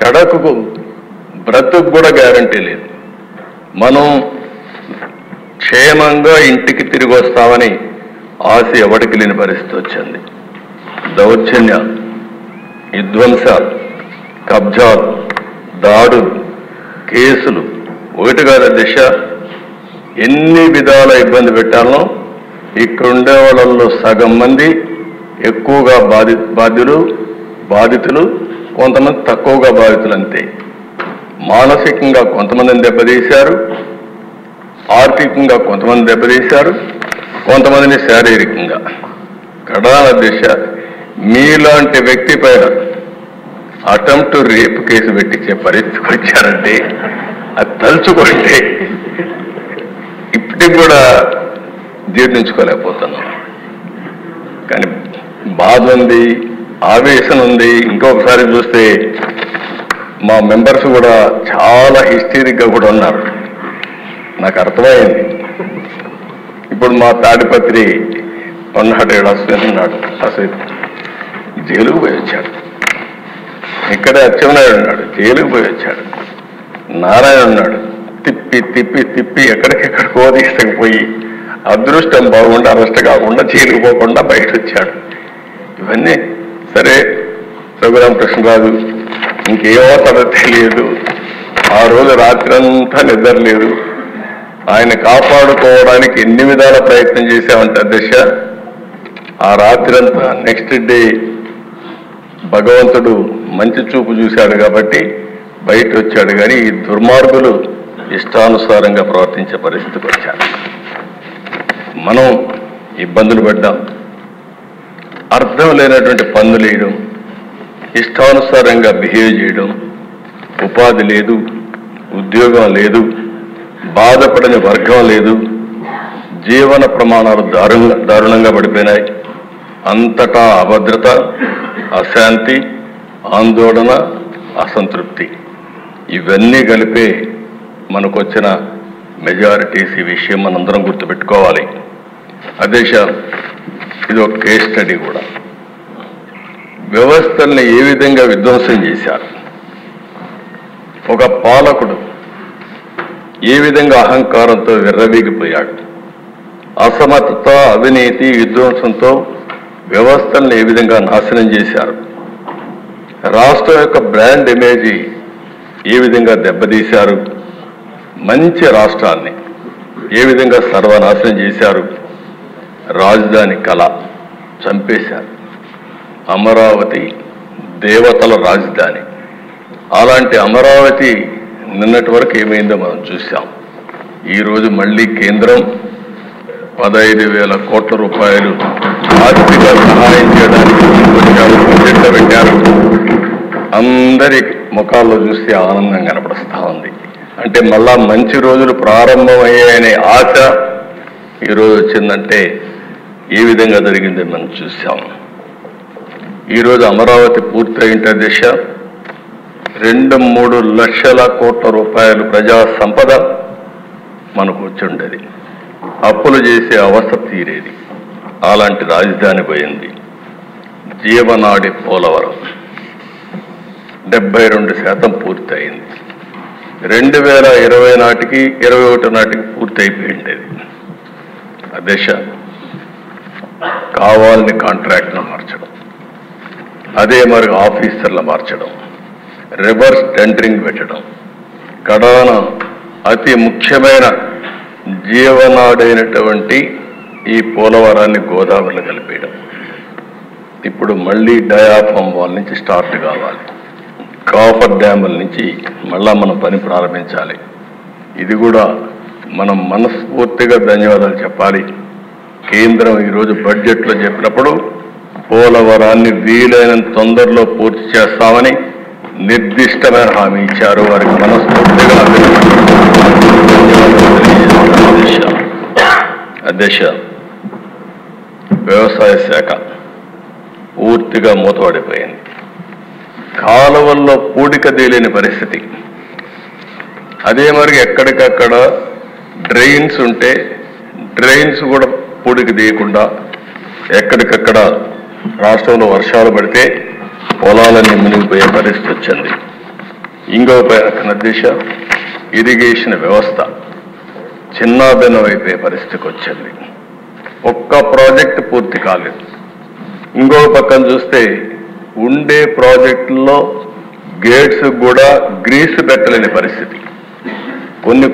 కడకు బ్రతుకు కూడా గ్యారంటీ లేదు. మనం క్షేమంగా ఇంటికి తిరిగి వస్తామని ఆశ ఎవరికి లేని పరిస్థితి వచ్చింది. దౌర్జన్యాలు, విధ్వంసాలు, కబ్జాలు, దాడులు, కేసులు, ఒకటి కాదు దిశ ఎన్ని విధాల ఇబ్బంది పెట్టాలో ఇక్కడ ఉండే వాళ్ళల్లో సగం మంది ఎక్కువగా బాధితులు, కొంతమంది తక్కువగా బాధితులు అంతే. మానసికంగా కొంతమందిని దెబ్బతీశారు, ఆర్థికంగా కొంతమంది దెబ్బతీశారు, కొంతమందిని శారీరకంగా. కడాన దిశ మీలాంటి వ్యక్తి పైన అటెంప్ట్ రేప్ కేసు పెట్టించే పరిస్థితికి వచ్చారంటే అది తలుచుకుంటే ఇప్పటికి కూడా జీర్ణించుకోలేకపోతున్నాం. కానీ బాధ ఉంది, ఆవేశం ఉంది. ఇంకొకసారి చూస్తే మా మెంబర్స్ కూడా చాలా హిస్టరిక్గా కూడా ఉన్నారు. నాకు అర్థమైంది. ఇప్పుడు మా తాడిపత్రి ఉన్నాడు, అశ్విన్ ఉన్నాడు. అశ్విన్ జైలుకు పోయి వచ్చాడు. ఇక్కడే అచ్చెన్నాయుడు ఉన్నాడు, జైలుకు పోయి వచ్చాడు. నారాయణ ఉన్నాడు, తిప్పి తిప్పి తిప్పి ఎక్కడికెక్కడికో తీసుకుపోయి అదృష్టం బాగుండా అరెస్ట్ కాకుండా జైలుకు పోకుండా బయట వచ్చాడు. ఇవన్నీ సరే. రఘురామకృష్ణరాజు ఇంకేమవుతాడో తెలియదు. ఆ రోజు రాత్రంతా నిద్ర లేదు. ఆయన కాపాడుకోవడానికి ఎన్ని విధాల ప్రయత్నం చేశామంటే దిశ ఆ రాత్రంతా నెక్స్ట్ డే భగవంతుడు మంచి చూపు చూశాడు కాబట్టి బయట వచ్చాడు. కానీ ఈ దుర్మార్గులు ఇష్టానుసారంగా ప్రవర్తించే పరిస్థితికి వచ్చారు. మనం ఇబ్బందులు పడ్డాం. అర్థం లేనటువంటి పన్నులు వేయడం, ఇష్టానుసారంగా బిహేవ్ చేయడం, ఉపాధి లేదు, ఉద్యోగం లేదు, బాధపడని వర్గం లేదు, జీవన ప్రమాణాలు దారుణంగా పడిపోయినాయి. అంతటా అభద్రత, అశాంతి, ఆందోళన, అసంతృప్తి ఇవన్నీ కలిపే మనకు వచ్చిన మెజారిటీస్. ఈ విషయం మనందరం గుర్తుపెట్టుకోవాలి. అదే ఇది ఒక కేస్ స్టడీ కూడా. వ్యవస్థల్ని ఏ విధంగా విధ్వంసం చేశారు, ఒక పాలకుడు ఏ విధంగా అహంకారంతో విర్రవీగిపోయాడు, అసమర్థత, అవినీతి, విధ్వంసంతో వ్యవస్థల్ని ఏ విధంగా నాశనం చేశారు, రాష్ట్రం యొక్క బ్రాండ్ ఇమేజ్ ఏ విధంగా దెబ్బతీశారు, మంచి రాష్ట్రాన్ని ఏ విధంగా సర్వనాశనం చేశారు, రాజధాని కళ చంపేశారు. అమరావతి దేవతల రాజధాని. అలాంటి అమరావతి నిన్నటి వరకు ఏమైందో మనం చూసాం. ఈరోజు మళ్ళీ కేంద్రం 15,000 కోట్ల రూపాయలు ఆర్థిక సహాయం చేయడానికి బడ్జెట్లో పెట్టారు. అందరి ముఖాల్లో చూస్తే ఆనందం కనపడుస్తూ ఉంది. అంటే మళ్ళా మంచి రోజులు ప్రారంభమయ్యాయనే ఆశ ఈరోజు వచ్చిందంటే ఏ విధంగా జరిగిందో మనం చూసాం. ఈరోజు అమరావతి పూర్తయింటే దిశ 2-3 లక్షల కోట్ల రూపాయలు ప్రజా సంపద మనకు వచ్చి ఉండేది. అప్పులు చేసే అవస్థ తీరేది. అలాంటి రాజధాని పోయింది. జీవనాడి పోలవరం 72% పూర్తయింది. 2020 నాటికి 21 నాటికి పూర్తయిపోయింది. అదే కావాలని కాంట్రాక్ట్ను మార్చడం, అదే మరి ఆఫీసర్లు మార్చడం, రివర్స్ టెండరింగ్ పెట్టడం, కడాన అతి ముఖ్యమైన జీవనాడైనటువంటి ఈ పోలవరాన్ని గోదావరిలో కలిపేయడం. ఇప్పుడు మళ్ళీ డయాఫామ్ వాల్ నుంచి స్టార్ట్ కావాలి. కాఫర్ డ్యాముల నుంచి మళ్ళా మనం పని ప్రారంభించాలి. ఇది కూడా మనం మనస్ఫూర్తిగా ధన్యవాదాలు చెప్పాలి. కేంద్రం ఈరోజు బడ్జెట్లో చెప్పినప్పుడు పోలవరాన్ని వీలైనంత తొందరలో పూర్తి చేస్తామని నిర్దిష్టమైన హామీ ఇచ్చారు. వారికి మనస్ఫూర్తిగా అధ్యక్ష, వ్యవసాయ శాఖ పూర్తిగా మూతపడిపోయింది. కాలువల్లో పూడిక తేలిన పరిస్థితి. అదే మరి ఎక్కడికక్కడ డ్రైన్స్ ఉంటే డ్రైన్స్ కూడా పూడిక తీయకుండా ఎక్కడికక్కడ రాష్ట్రంలో వర్షాలు పడితే పొలాలన్నీ మునిగిపోయే పరిస్థితి వచ్చింది. ఇంకో పైన దిశ ఇరిగేషన్ వ్యవస్థ చిన్నాభిన్నమైపోయే పరిస్థితికి వచ్చింది. ఒక్క ప్రాజెక్ట్ పూర్తి కాలేదు. ఇంకొక పక్కన చూస్తే ఉండే ప్రాజెక్టుల్లో గేట్స్ కూడా గ్రీస్ పెట్టలేని పరిస్థితి.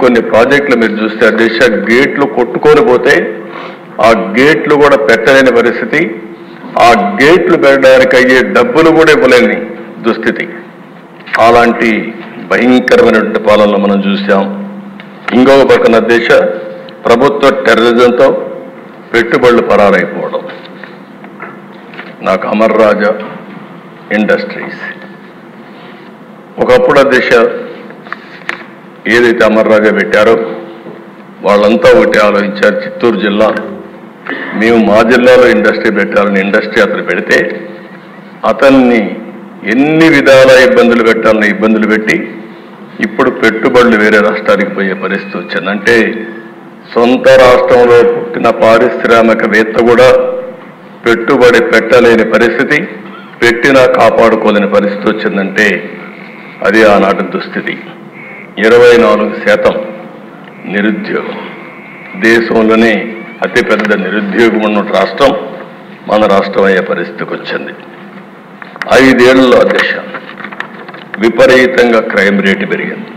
కొన్ని ప్రాజెక్టులు మీరు చూస్తే దిశ గేట్లు కొట్టుకొని పోతే ఆ గేట్లు కూడా పెట్టలేని పరిస్థితి. ఆ గేట్లు పెట్టడానికి అయ్యే డబ్బులు కూడా ఇవ్వలేని దుస్థితి. అలాంటి భయంకరమైనటువంటి పాలనలు మనం చూసాం. ఇంకొక పక్కన దేశ ప్రభుత్వ టెర్రరిజంతో పెట్టుబడులు పరారైపోవడం. నాకు అమర్ రాజా ఇండస్ట్రీస్ ఒకప్పుడు దేశ ఏదైతే అమర్ రాజా పెట్టారో వాళ్ళంతా ఒకటి ఆలోచించారు. చిత్తూరు జిల్లా మేము మా జిల్లాలో ఇండస్ట్రీ పెట్టాలని ఇండస్ట్రీ అతను పెడితే అతన్ని ఎన్ని విధాల ఇబ్బందులు పెట్టాలని ఇబ్బందులు పెట్టి ఇప్పుడు పెట్టుబడులు వేరే రాష్ట్రానికి పోయే పరిస్థితి వచ్చింది. అంటే సొంత రాష్ట్రంలో పుట్టిన పారిశ్రామికవేత్త కూడా పెట్టుబడి పెట్టలేని పరిస్థితి, పెట్టినా కాపాడుకోలేని పరిస్థితి వచ్చిందంటే అది ఆనాటి దుస్థితి. 24% నిరుద్యోగం. దేశంలోనే అతిపెద్ద నిరుద్యోగం ఉన్న రాష్ట్రం మన రాష్ట్రం అయ్యే పరిస్థితికి వచ్చింది. 5 ఏళ్లలో దిశ విపరీతంగా క్రైమ్ రేటు పెరిగింది.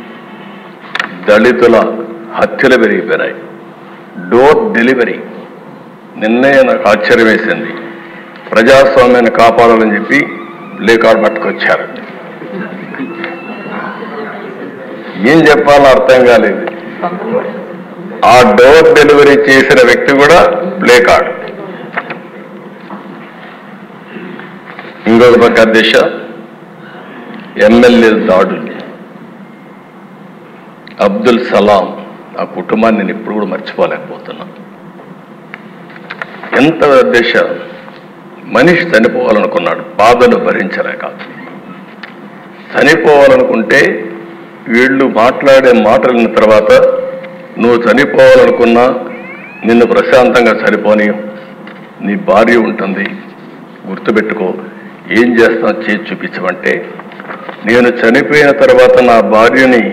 దళితుల హత్యలు పెరిగిపోయినాయి. డోర్ డెలివరీ నిన్నే నాకు ఆశ్చర్యం వేసింది. ప్రజాస్వామ్యాన్ని కాపాడాలని చెప్పి ప్లేకార్డు పట్టుకొచ్చారు. ఏం చెప్పాలో అర్థం కాలేదు. ఆ డోర్ డెలివరీ చేసిన వ్యక్తి కూడా ప్లేకార్డు. ఇంకొక పక్క దిశ ఎమ్మెల్యే దాడులు. అబ్దుల్ సలాం ఆ కుటుంబాన్ని నేను ఇప్పుడు కూడా మర్చిపోలేకపోతున్నా. ఎంత దిశ మనిషి చనిపోవాలనుకున్నాడు, బాధలు భరించలేక. చనిపోవాలనుకుంటే వీళ్ళు మాట్లాడే మాటలైన తర్వాత నువ్వు చనిపోవాలనుకున్నా నిన్ను ప్రశాంతంగా చనిపోని నీ భార్య ఉంటుంది, గుర్తుపెట్టుకో, ఏం చేస్తావు చేసి చూపించమంటే నేను చనిపోయిన తర్వాత నా భార్యని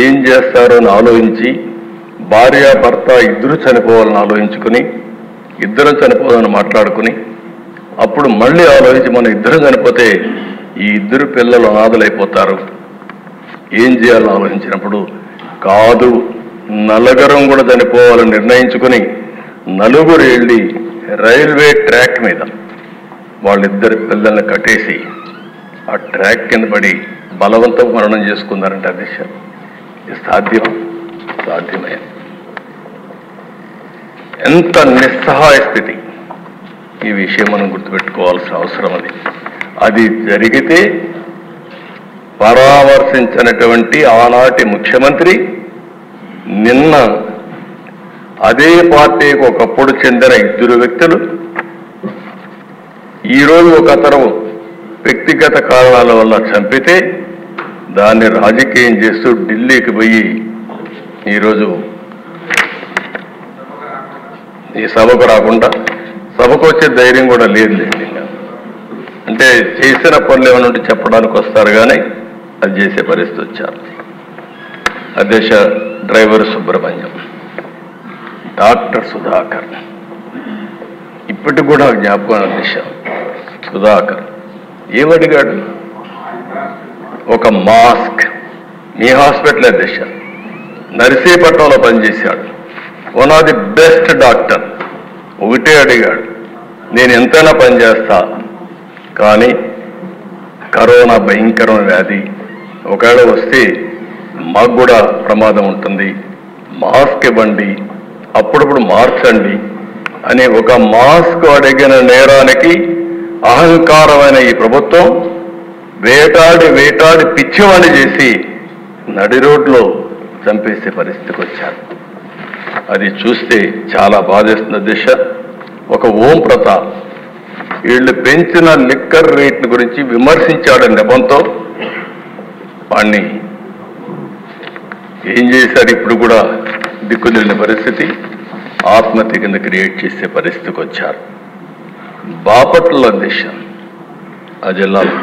ఏం చేస్తారో అని ఆలోచించి భార్యాభర్త ఇద్దరు చనిపోవాలని ఆలోచించుకుని ఇద్దరం చనిపోవాలని మాట్లాడుకుని అప్పుడు మళ్ళీ ఆలోచించి మనం ఇద్దరం చనిపోతే ఈ ఇద్దరు పిల్లలు అనాథలైపోతారు, ఏం చేయాలని ఆలోచించినప్పుడు కాదు నలుగురం కూడా చనిపోవాలని నిర్ణయించుకుని నలుగురు వెళ్ళి రైల్వే ట్రాక్ మీద వాళ్ళిద్దరి పిల్లల్ని కట్టేసి ఆ ట్రాక్ కింద పడి బలవంతం మరణం చేసుకున్నారంటే అది సాధ్యమే. ఎంత నిస్సహాయ స్థితి. ఈ విషయం మనం గుర్తుపెట్టుకోవాల్సిన అవసరం అది జరిగితే పరామర్శించినటువంటి ఆనాటి ముఖ్యమంత్రి నిన్న అదే పార్టీకి ఒకప్పుడు చెందిన 2 వ్యక్తులు ఈరోజు ఒక అతను వ్యక్తిగత కారణాల వల్ల చంపితే దాన్ని రాజకీయం చేస్తూ ఢిల్లీకి పోయి ఈరోజు ఈ సభకు రాకుండా సభకు వచ్చే ధైర్యం కూడా లేదులేండి. అంటే చేసిన పనులు ఏమైనా ఉంటే చెప్పడానికి వస్తారు కానీ అది చేసే పరిస్థితి వచ్చారు. అధ్యక్ష డ్రైవర్ సుబ్రహ్మణ్యం, డాక్టర్ సుధాకర్ ఇప్పటికి కూడా జ్ఞాపకం. అధ్యక్ష సుధాకర్ ఏమడిగాడు? ఒక మాస్క్. మీ హాస్పిటల్ అధ్యక్ష నర్సీపట్నంలో పనిచేశాడు, one of the best doctor. ఒకటే అడిగాడు, నేను ఎంతైనా పనిచేస్తా కానీ కరోనా భయంకరమైన వ్యాధి, ఒకవేళ వస్తే మాకు కూడా ప్రమాదం ఉంటుంది, మాస్క్ ఇవ్వండి, అప్పుడప్పుడు మార్చండి అని ఒక మాస్క్ అడిగిన నేరానికి అహంకారమైన ఈ ప్రభుత్వం వేటాడి పిచ్చివాణి చేసి నడి రోడ్లో చంపేసే పరిస్థితికి వచ్చారు. అది చూస్తే చాలా బాధేస్తున్న దిశ. ఒక ఓం ప్రతాప్ వీళ్ళు పెంచిన లిక్కర్ రేట్ల గురించి విమర్శించాడని నెపంతో వాణ్ణి ఏం చేశారు? ఇప్పుడు కూడా దిక్కులేని పరిస్థితి, ఆత్మహత్య కింద క్రియేట్ చేసే పరిస్థితికి వచ్చారు. బాపట్ల దిశ ఆ జిల్లాలో